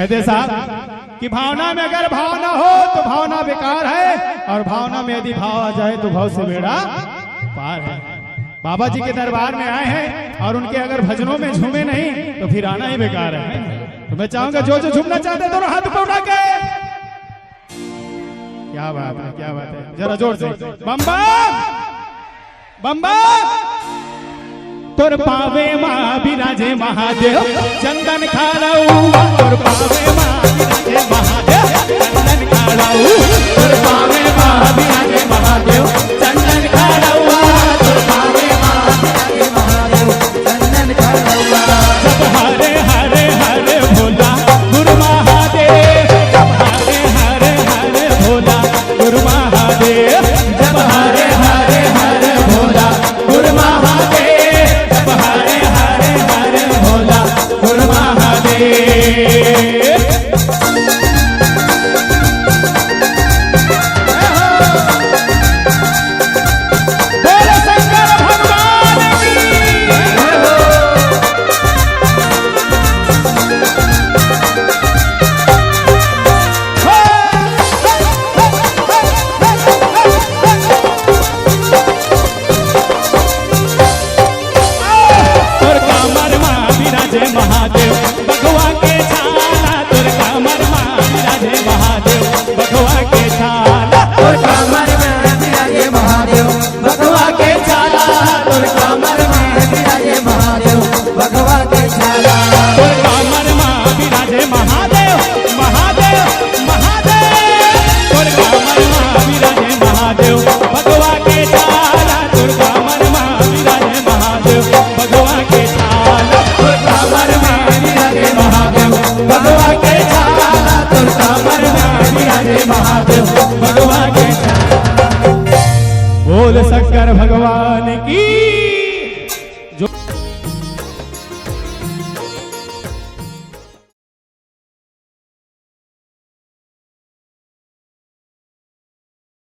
कहते साहब कि भावना में अगर भाव ना हो तो भावना बेकार है, और भावना में यदि भाव आ जाए तो भाव से बेड़ा पार है। बाबा जी के दरबार में आए हैं और उनके अगर भजनों में झूमे नहीं तो फिर आना ही बेकार है। तो मैं चाहूंगा जो जो झूमना चाहते दोनों हाथ ऊपर उठा के। क्या बात है, क्या बात है, जरा जोर से बम बम बम बम। तोर पावे माँ विराजे महादेव चंदन खाड़ाऊ, तोर पावे माँ विराजे महादेव चंदन खाड़ाऊ, तोर पावे माँ विराजे महादेव चंदन खाड़ाऊ, तोर पावे माँ विराजे महादेव चंदन खाड़ाऊ। जब हरे हरे हरे भोला गुरु महादेव, जब हरे हरे हरे भोला गुरु महादेव, जब हरे हरे हरे भोला गुरु महादेव, जब हरे हरे हरे भोला गुरु महादेव। बोलो शंकर भगवान की। तोर कामर माँ विराजे महादेव भगवान के